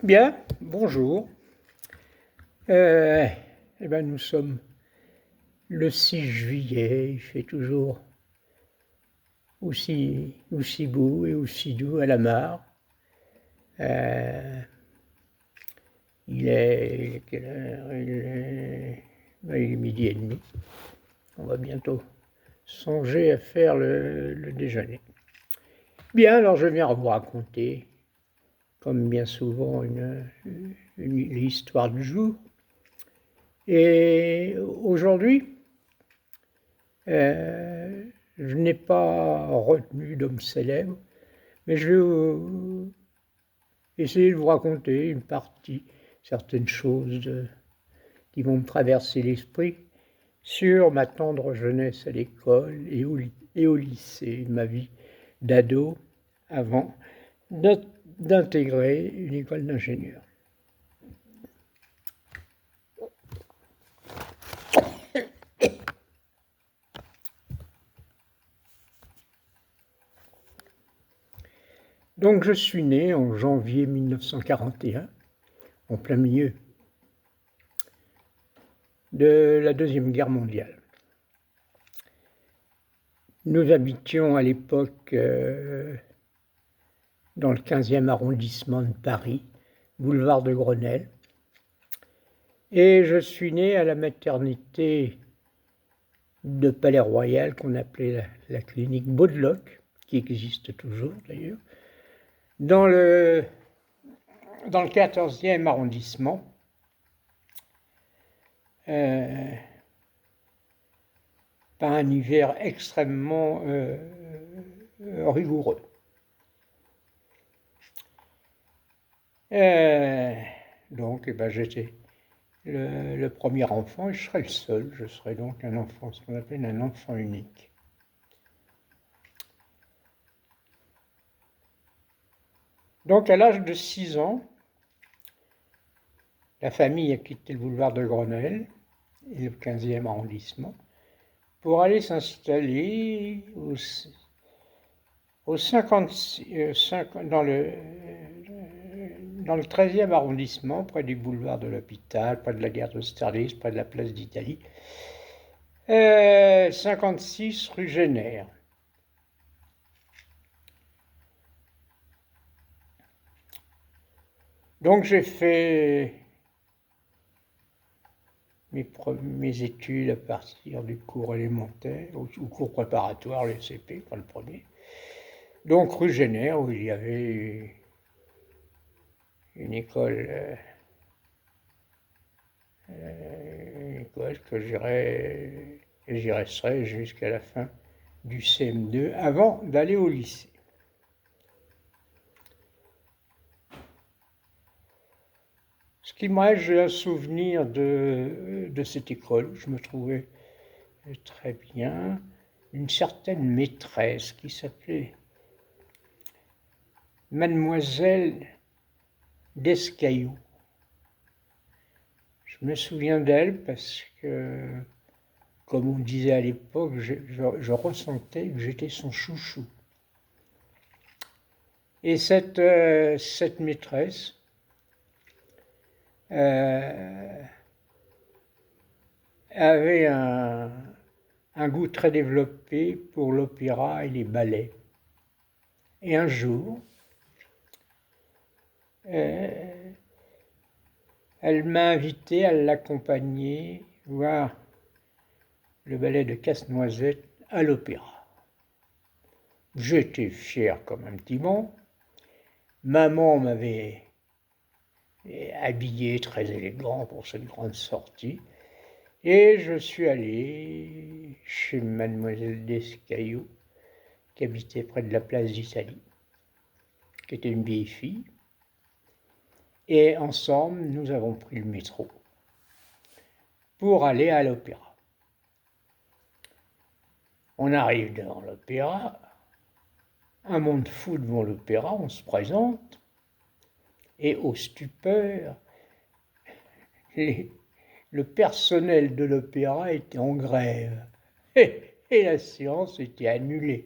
Bien, bonjour. Euh, nous sommes le 6 juillet, il fait toujours aussi beau et aussi doux à la mare. Euh, il est quelle heure? Il est midi et demi. On va bientôt songer à faire le déjeuner. Bien, alors je viens vous raconter, comme bien souvent, l'histoire du jour. Et aujourd'hui, Euh, je n'ai pas retenu d'homme célèbre, mais je vais essayer de vous raconter une partie, certaines choses qui vont me traverser l'esprit sur ma tendre jeunesse à l'école et au lycée, ma vie d'ado avant d'intégrer une école d'ingénieur. Donc je suis né en janvier 1941, en plein milieu de la Deuxième Guerre mondiale. Nous habitions à l'époque dans le 15e arrondissement de Paris, boulevard de Grenelle. Et je suis né à la maternité de Palais-Royal qu'on appelait la clinique Baudeloc, qui existe toujours d'ailleurs, dans le 14e arrondissement. Par un hiver extrêmement rigoureux. Donc, j'étais le premier enfant et je serai le seul. Je serai donc un enfant, ce qu'on appelle un enfant unique. Donc, à l'âge de 6 ans, la famille a quitté le boulevard de Grenelle et le 15e arrondissement pour aller s'installer dans le 13e arrondissement, près du boulevard de l'Hôpital, près de la gare d'Austerlitz, près de la place d'Italie, 56 rue Génère. Donc j'ai fait mes études à partir du cours élémentaire, ou cours préparatoire, le CP, pas le premier. Donc rue Génère, où il y avait une école que j'y resterai jusqu'à la fin du CM2 avant d'aller au lycée. Ce qui me reste, j'ai un souvenir de cette école où je me trouvais très bien, une certaine maîtresse qui s'appelait Mademoiselle Descaillou. Je me souviens d'elle parce que, comme on disait à l'époque, je ressentais que j'étais son chouchou. Et cette maîtresse avait un goût très développé pour l'opéra et les ballets. Et un jour, elle m'a invité à l'accompagner voir le ballet de Casse-Noisette à l'opéra. J'étais fier comme un petit bon. Maman m'avait habillé très élégant pour cette grande sortie. Et je suis allé chez Mademoiselle Descaillou, qui habitait près de la place d'Italie, qui était une vieille fille. Et ensemble, nous avons pris le métro pour aller à l'opéra. On arrive devant l'opéra, un monde fou devant l'opéra, on se présente, et au stupeur, le personnel de l'opéra était en grève, et la séance était annulée.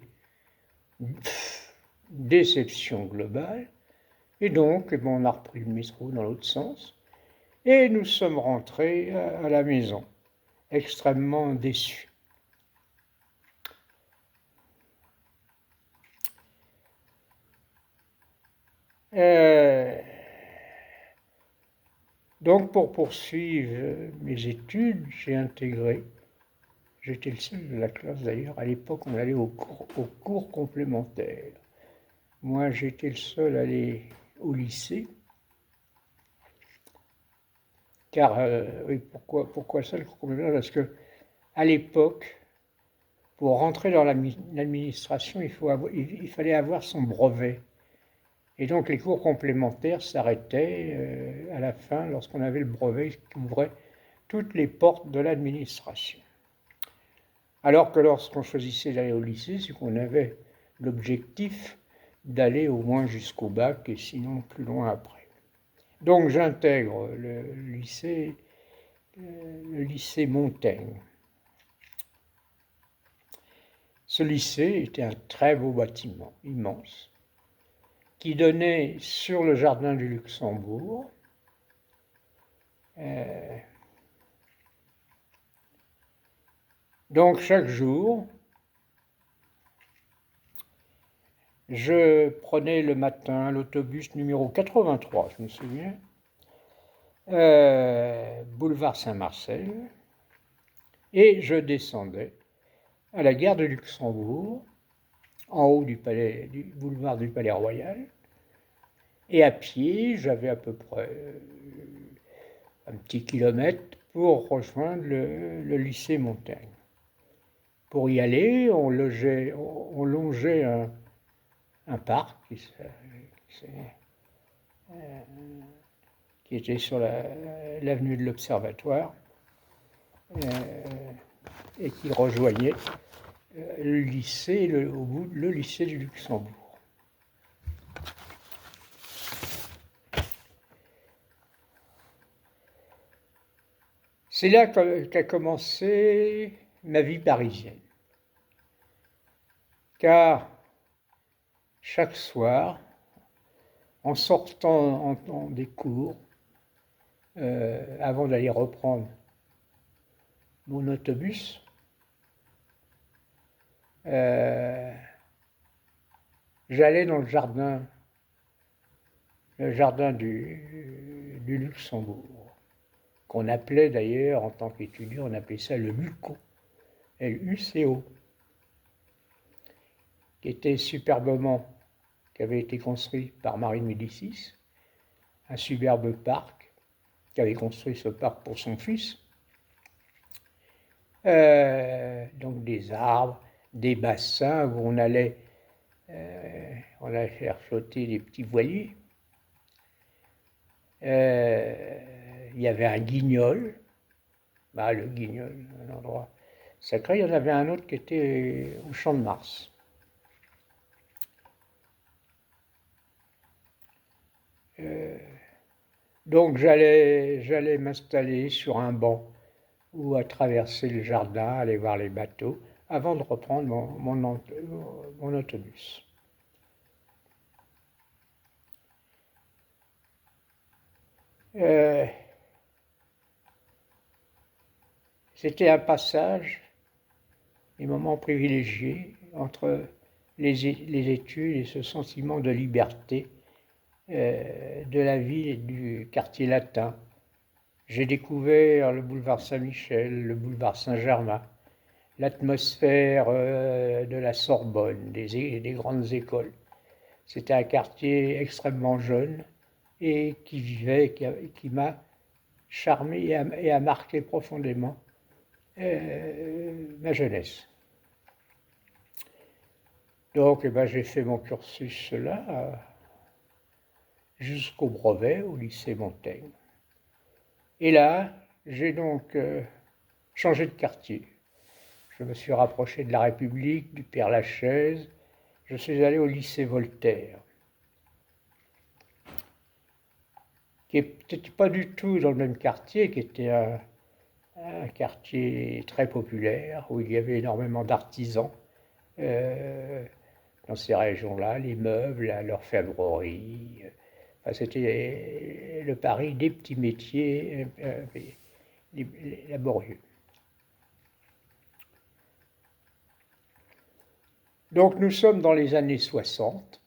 Déception globale, Et donc, eh ben, on a repris le métro dans l'autre sens, et nous sommes rentrés à la maison, extrêmement déçus. Donc, pour poursuivre mes études, j'étais le seul de la classe d'ailleurs, à l'époque on allait aux cours complémentaires. Moi j'étais le seul à aller au lycée, car, oui, pourquoi ça le cours complémentaire? Parce que à l'époque, pour rentrer dans l'administration, il fallait avoir son brevet. Et donc les cours complémentaires s'arrêtaient à la fin lorsqu'on avait le brevet qui ouvrait toutes les portes de l'administration. Alors que lorsqu'on choisissait d'aller au lycée, c'est qu'on avait l'objectif d'aller au moins jusqu'au bac et sinon plus loin après. Donc j'intègre le lycée Montaigne. Ce lycée était un très beau bâtiment, immense, qui donnait sur le jardin du Luxembourg. Donc chaque jour, je prenais le matin l'autobus numéro 83, je me souviens, boulevard Saint-Marcel, et je descendais à la gare de Luxembourg, en haut du boulevard du Palais Royal, et à pied, j'avais à peu près un petit kilomètre pour rejoindre le lycée Montaigne. Pour y aller, on longeait un parc qui était sur l'avenue de l'Observatoire et qui rejoignait le lycée, le lycée du Luxembourg. C'est là qu'a commencé ma vie parisienne. Car chaque soir, en sortant des cours, avant d'aller reprendre mon autobus, j'allais dans le jardin du Luxembourg, qu'on appelait d'ailleurs, en tant qu'étudiant, on appelait ça le LUCO, L-U-C-O, qui avait été construit par Marie de Médicis, un superbe parc, qui avait construit ce parc pour son fils. Donc des arbres, des bassins où on allait faire flotter des petits voiliers. Il y avait un guignol, le guignol, un endroit sacré. Il y en avait un autre qui était au Champ de Mars. Donc j'allais m'installer sur un banc ou à traverser le jardin, aller voir les bateaux, avant de reprendre mon autobus. C'était un passage, des moments privilégiés entre les études et ce sentiment de liberté de la ville et du quartier latin. J'ai découvert le boulevard Saint-Michel, le boulevard Saint-Germain, l'atmosphère de la Sorbonne, des grandes écoles. C'était un quartier extrêmement jeune et qui m'a charmé et a marqué profondément ma jeunesse. Donc j'ai fait mon cursus là jusqu'au brevet au lycée Montaigne. Et là, j'ai donc changé de quartier. Je me suis rapproché de la République, du Père-Lachaise. Je suis allé au lycée Voltaire, qui n'était pas du tout dans le même quartier, qui était un quartier très populaire, où il y avait énormément d'artisans dans ces régions-là, les meubles, l'orfèvrerie, C'était le Paris des petits métiers laborieux. Donc nous sommes dans les années 60.